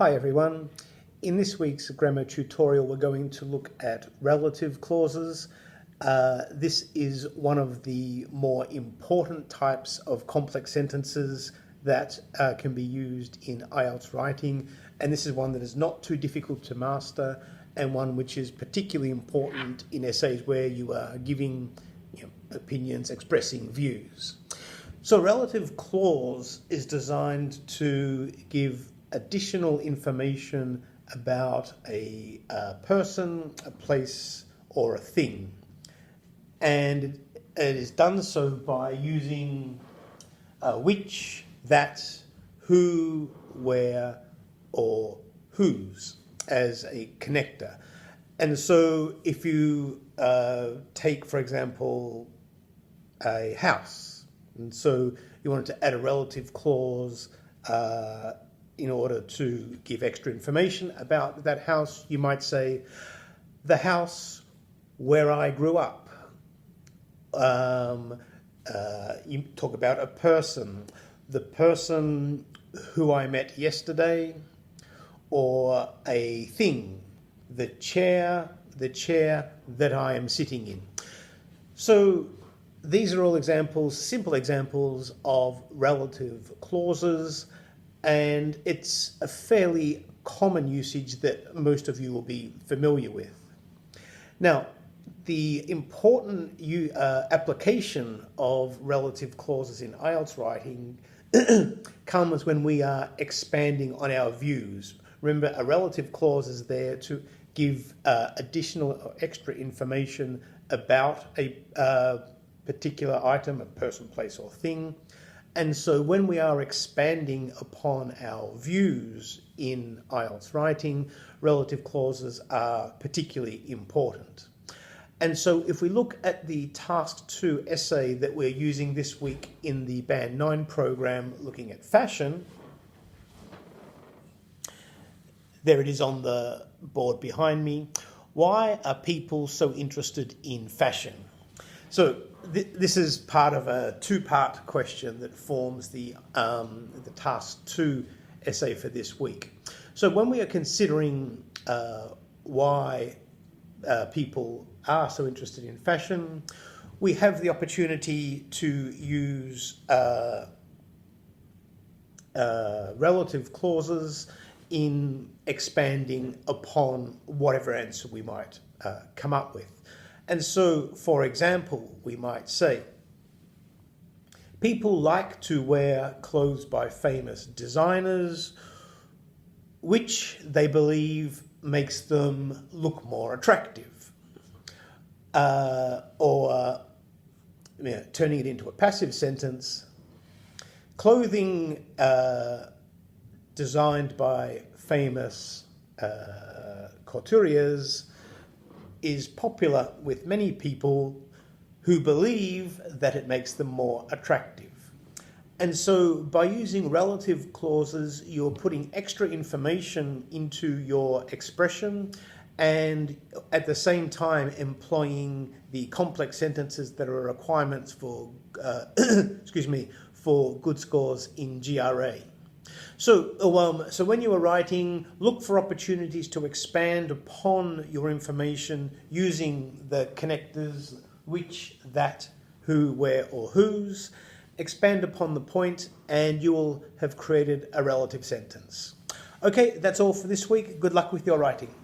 Hi everyone. In this week's grammar tutorial we're going to look at relative clauses. This is one of the more important types of complex sentences that can be used in IELTS writing, and this is one that is not too difficult to master and one which is particularly important in essays where you are giving opinions, expressing views. So relative clause is designed to give additional information about a person, a place, or a thing. And it is done so by using which, that, who, where, or whose as a connector. And so if you take, for example, a house, and so you wanted to add a relative clause in order to give extra information about that house, you might say, the house where I grew up. You talk about a person, the person who I met yesterday, or a thing, the chair that I am sitting in. So these are all examples, simple examples of relative clauses, and it's a fairly common usage that most of you will be familiar with. Now, the important application of relative clauses in IELTS writing comes when we are expanding on our views. Remember, a relative clause is there to give additional or extra information about a particular item, a person, place, or thing. And so when we are expanding upon our views in IELTS writing, relative clauses are particularly important. And so if we look at the Task 2 essay that we're using this week in the Band 9 program looking at fashion, there it is on the board behind me. Why are people so interested in fashion? So this is part of a two-part question that forms the Task 2 essay for this week. So when we are considering why people are so interested in fashion, we have the opportunity to use relative clauses in expanding upon whatever answer we might come up with. And so, for example, we might say, people like to wear clothes by famous designers, which they believe makes them look more attractive. Turning it into a passive sentence, clothing designed by famous couturiers is popular with many people who believe that it makes them more attractive. And so by using relative clauses, you're putting extra information into your expression and at the same time employing the complex sentences that are requirements for, for good scores in GRA. So when you are writing, look for opportunities to expand upon your information using the connectors which, that, who, where, or whose. Expand upon the point and you will have created a relative sentence. Okay, that's all for this week. Good luck with your writing.